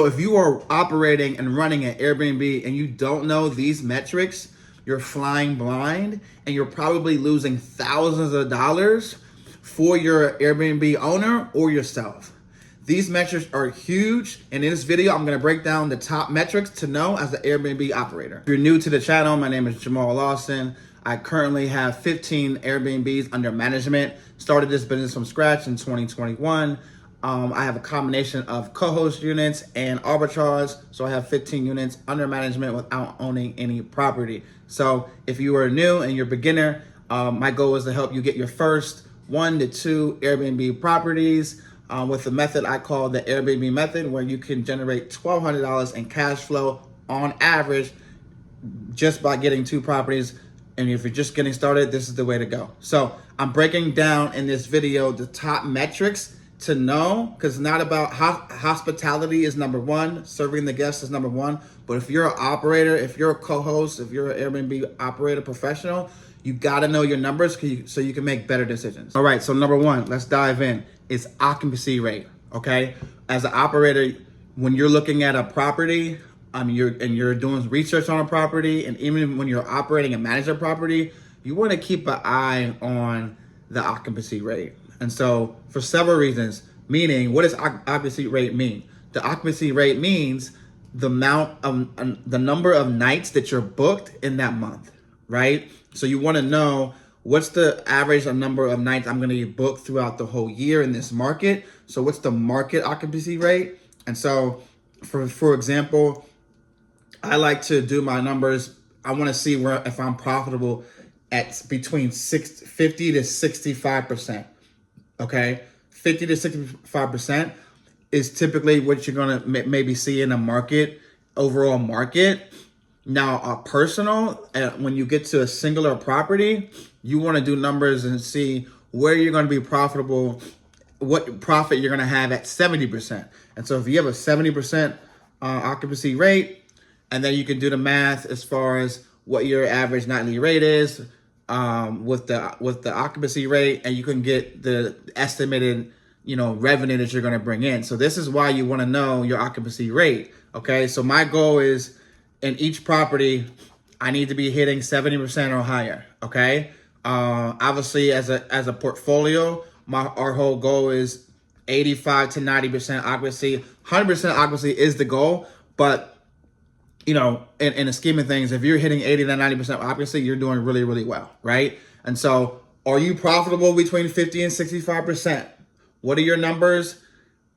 So if you are operating and running an Airbnb and you don't know these metrics, you're flying blind and you're probably losing thousands of dollars for your Airbnb owner or yourself. These metrics are huge, and in this video, I'm gonna break down the top metrics to know as an Airbnb operator. If you're new to the channel, my name is Jamal Lawson. I currently have 15 Airbnbs under management. Started this business from scratch in 2021. I have a combination of co-host units and arbitrage. So I have 15 units under management without owning any property. So if you are new and you're a beginner, my goal is to help you get your first 1 to 2 Airbnb properties with the method I call the Airbnb method, where you can generate $1,200 in cash flow on average just by getting 2 properties. And if you're just getting started, this is the way to go. So I'm breaking down in this video the top metrics to know, because it's not about hospitality is number one, serving the guests is number one. But if you're an operator, if you're a co-host, if you're an Airbnb operator professional, you got to know your numbers so you can make better decisions. All right, so number one, let's dive in. It's occupancy rate, okay? As an operator, when you're looking at a property, you're doing research on a property, and even when you're operating and managing a property, you want to keep an eye on the occupancy rate. And so for several reasons, meaning what does occupancy rate mean? The occupancy rate means the number of nights that you're booked in that month, right? So you want to know what's the average number of nights I'm going to be booked throughout the whole year in this market. So what's the market occupancy rate? And so for example, I like to do my numbers. I want to see if I'm profitable at between 50 to 65%. Okay, 50 to 65% is typically what you're gonna maybe see in a market, overall market. Now, a personal, when you get to a singular property, you want to do numbers and see where you're going to be profitable, what profit you're going to have at 70%. And so if you have a 70% occupancy rate, and then you can do the math as far as what your average nightly rate is with the occupancy rate, and you can get the estimated revenue that you're going to bring in. So this is why you want to know your occupancy rate. Okay, so my goal is in each property, I need to be hitting 70% or higher. Okay, obviously as a portfolio, our whole goal is 85 to 90% occupancy. 100% occupancy is the goal, but in the scheme of things, if you're hitting 80 to 90% occupancy, you're doing really, really well, right? And so are you profitable between 50 and 65%? What are your numbers?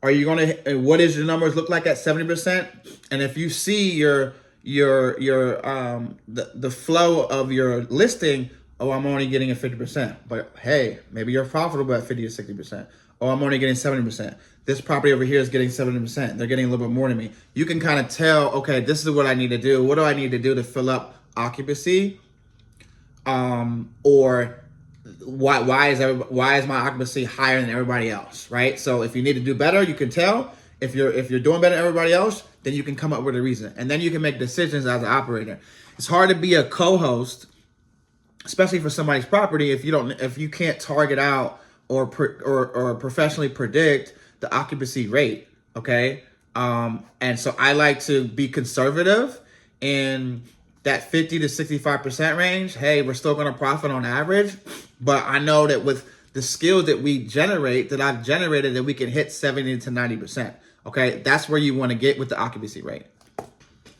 What does your numbers look like at 70%? And if you see the flow of your listing, oh, I'm only getting a 50%. But hey, maybe you're profitable at 50 to 60%. Oh, I'm only getting 70%. This property over here is getting 70%. They're getting a little bit more than me. You can kind of tell, okay, this is what I need to do. What do I need to do to fill up occupancy? Or why is my occupancy higher than everybody else, right? So if you need to do better, you can tell. If you're doing better than everybody else, then you can come up with a reason, and then you can make decisions as an operator. It's hard to be a co-host, especially for somebody's property, if you can't target out or professionally predict the occupancy rate. Okay, and so I like to be conservative in that 50 to 65% range. Hey, we're still going to profit on average, but I know that with the skills that I've generated, that we can hit 70 to 90%. Okay, that's where you want to get with the occupancy rate.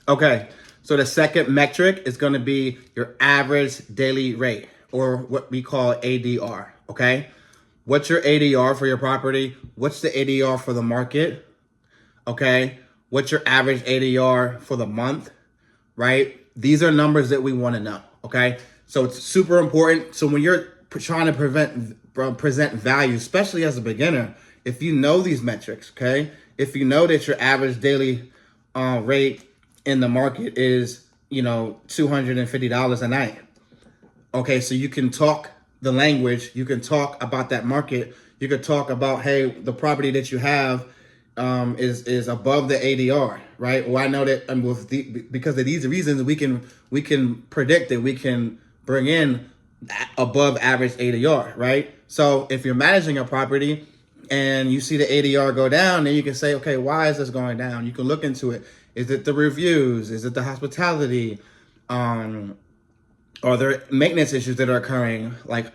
Okay, so the second metric is going to be your average daily rate, or what we call ADR. Okay, what's your ADR for your property? What's the ADR for the market? Okay, what's your average ADR for the month? Right? These are numbers that we want to know. Okay, so it's super important. So when you're trying to present value, especially as a beginner, if you know these metrics, okay, if you know that your average daily rate in the market is $250 a night, okay, so you can talk the language, you can talk about that market, you could talk about, hey, the property that you have is above the ADR, right? Well, I know that because of these reasons, we can predict that we can bring in above average ADR, right? So if you're managing a property and you see the ADR go down, then you can say, okay, why is this going down? You can look into it. Is it the reviews? Is it the hospitality? Are there maintenance issues that are occurring? Like,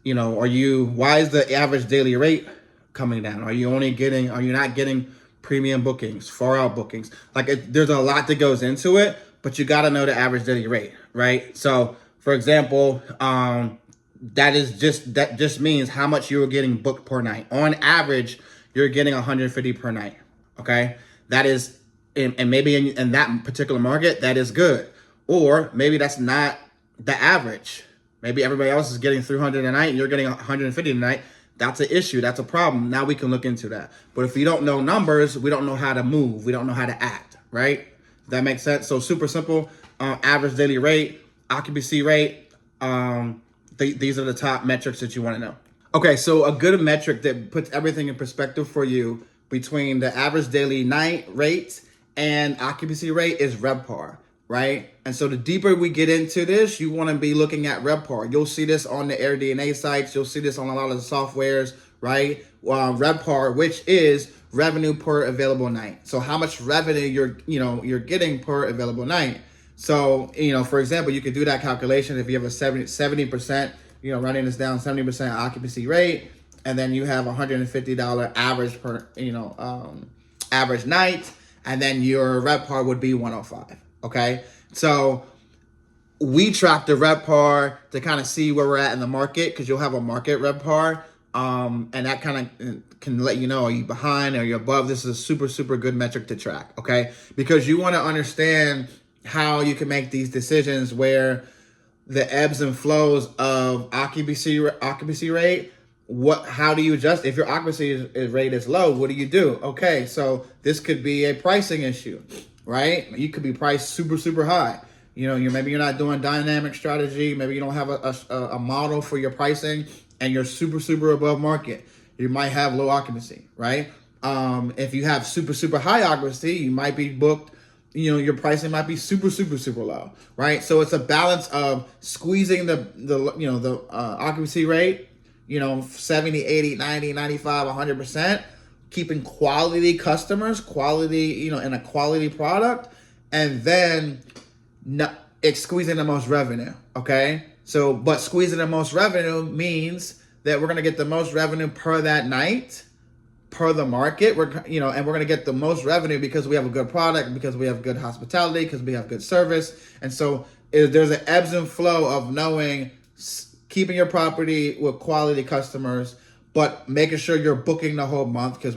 why is the average daily rate coming down? Are you not getting premium bookings, far out bookings? There's a lot that goes into it, but you got to know the average daily rate, right? So, for example, that just means how much you're getting booked per night. On average, you're getting 150 per night. Okay, that is, and maybe in that particular market, that is good, or maybe that's not the average. Maybe everybody else is getting 300 a night and you're getting 150 a night. That's an issue. That's a problem. Now we can look into that. But if you don't know numbers, we don't know how to move. We don't know how to act, right? Does that make sense? So super simple. Average daily rate, occupancy rate. These are the top metrics that you want to know. Okay, so a good metric that puts everything in perspective for you between the average daily night rate and occupancy rate is RevPAR, right? And so the deeper we get into this, you want to be looking at RevPAR. You'll see this on the AirDNA sites. You'll see this on a lot of the softwares, right? RevPAR, which is revenue per available night. So how much revenue you're getting per available night. So, for example, you could do that calculation if you have a 70%, running this down, 70% occupancy rate, and then you have $150 average per, average night, and then your RevPAR would be 105. Okay, so we track the RevPAR to kind of see where we're at in the market, because you'll have a market RevPAR, and that kind of can let you know, are you behind, are you above? This is a super, super good metric to track, okay? Because you want to understand how you can make these decisions where the ebbs and flows of occupancy rate, how do you adjust? If your occupancy rate is low, what do you do? Okay, so this could be a pricing issue, right? You could be priced super, super high. Maybe you're not doing dynamic strategy. Maybe you don't have a model for your pricing, and you're super, super above market. You might have low occupancy, right? If you have super, super high occupancy, you might be booked. Your pricing might be super, super, super low, right? So it's a balance of squeezing the occupancy rate, 70, 80, 90, 95, 100%, keeping quality customers, and a quality product, and then squeezing the most revenue, okay? So, but squeezing the most revenue means that we're going to get the most revenue per that night, per the market. And we're going to get the most revenue because we have a good product, because we have good hospitality, because we have good service. And so there's an ebbs and flow of knowing, keeping your property with quality customers, but making sure you're booking the whole month, because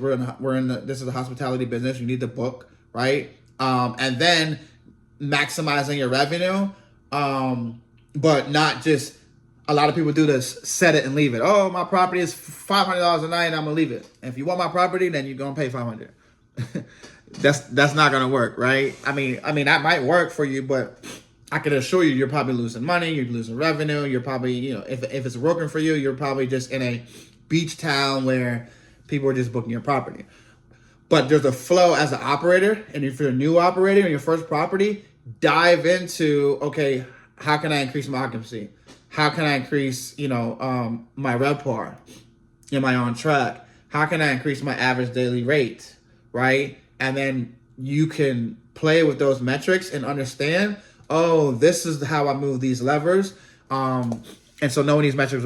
this is a hospitality business. You need to book, right? And then maximizing your revenue, but not just, a lot of people do this, set it and leave it. Oh, my property is $500 a night, and I'm gonna leave it. And if you want my property, then you're gonna pay $500. That's not gonna work, right? I mean that might work for you, but I can assure you're probably losing money. You're losing revenue. You're probably, if it's working for you, you're probably just in a beach town where people are just booking your property. But there's a flow as an operator, and if you're a new operator in your first property, dive into, okay, how can I increase my occupancy? How can I increase, my RevPAR? Am I on track? How can I increase my average daily rate, right? And then you can play with those metrics and understand, oh, this is how I move these levers. And so knowing these metrics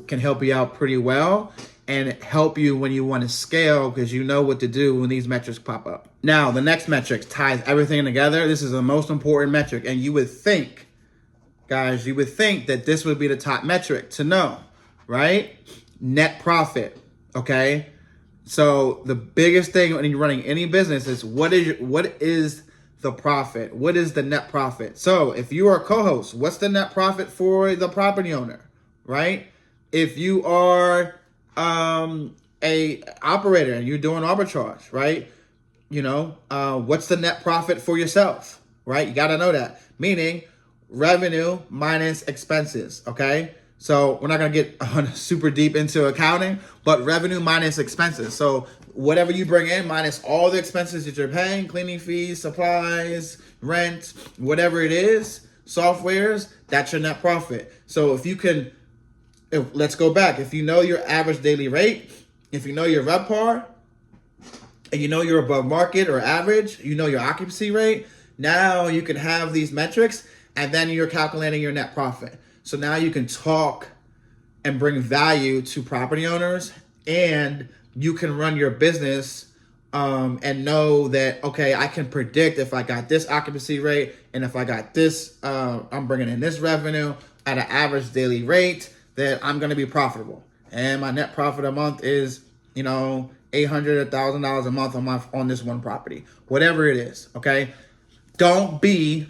can help you out pretty well, and help you when you want to scale, because you know what to do when these metrics pop up. Now, the next metric ties everything together. This is the most important metric, and you would think, guys, you would think that this would be the top metric to know, right? Net profit, okay? So the biggest thing when you're running any business is what is the profit? What is the net profit? So if you are a co-host, what's the net profit for the property owner, right? If you are a operator and you're doing arbitrage, right? What's the net profit for yourself, right? You got to know that. Meaning revenue minus expenses, okay? So we're not going to get super deep into accounting, but revenue minus expenses. So whatever you bring in minus all the expenses that you're paying, cleaning fees, supplies, rent, whatever it is, softwares, that's your net profit. So let's go back. If you know your average daily rate, if you know your RevPAR, and you know you're above market or average, you know your occupancy rate, now you can have these metrics, and then you're calculating your net profit. So now you can talk and bring value to property owners, and you can run your business and know that, okay, I can predict if I got this occupancy rate and if I got this, I'm bringing in this revenue at an average daily rate, that I'm going to be profitable. And my net profit a month is, $800, $1,000 a month on this one property, whatever it is. Okay. Don't be,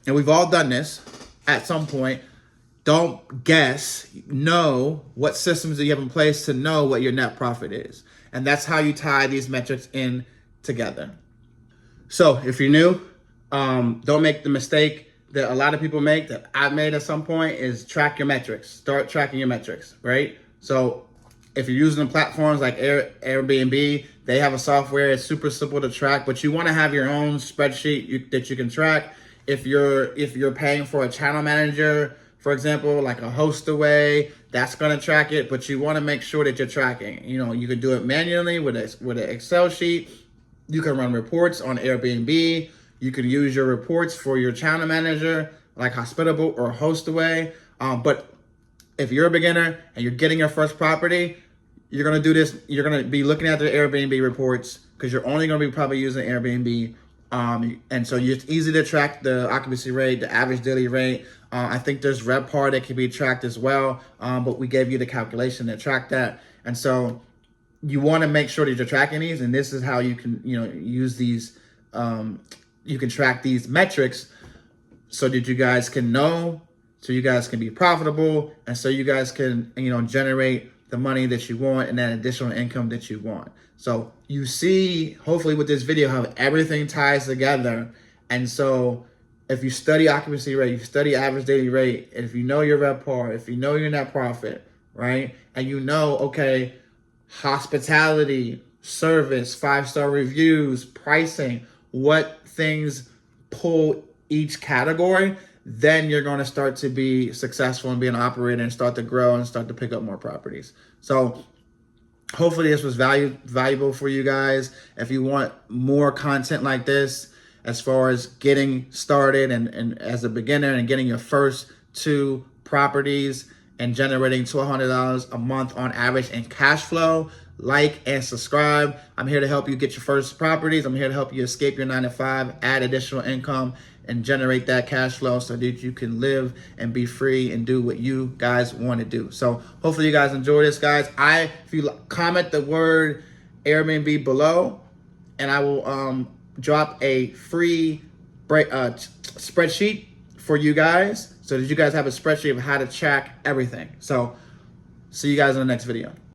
and we've all done this at some point, don't guess, know what systems do you have in place to know what your net profit is. And that's how you tie these metrics in together. So if you're new, don't make the mistake that a lot of people make, that I've made at some point, is track your metrics. Start tracking your metrics, right? So if you're using platforms like Airbnb, they have a software. It's super simple to track, but you want to have your own spreadsheet that you can track. If you're paying for a channel manager, for example, like a Hostaway, that's going to track it, but you want to make sure that you're tracking. You can do it manually with an Excel sheet. You can run reports on Airbnb. You can use your reports for your channel manager, like Hospitable or Hostaway. But if you're a beginner and you're getting your first property, you're going to do this. You're going to be looking at the Airbnb reports, because you're only going to be probably using Airbnb. And so it's easy to track the occupancy rate, the average daily rate. I think there's RevPAR that can be tracked as well, but we gave you the calculation to track that. And so you want to make sure that you're tracking these, and this is how you can, use these. You can track these metrics so that you guys can know, so you guys can be profitable, and so you guys can, generate the money that you want and that additional income that you want. So you see, hopefully with this video, how everything ties together. And so if you study occupancy rate, you study average daily rate, and if you know your RevPAR, if you know your net profit, right? And okay, hospitality, service, 5-star reviews, pricing, what things pull each category, then you're going to start to be successful and be an operator and start to grow and start to pick up more properties. So hopefully this was valuable for you guys. If you want more content like this, as far as getting started and as a beginner and getting your first 2 properties and generating $1,200 a month on average in cash flow, like and subscribe. I'm here to help you get your first properties. I'm here to help you escape your 9-to-5, add additional income, and generate that cash flow so that you can live and be free and do what you guys want to do. So hopefully you guys enjoy this, guys. If you comment the word Airbnb below, and I will drop a free spreadsheet for you guys, so that you guys have a spreadsheet of how to track everything. So see you guys in the next video.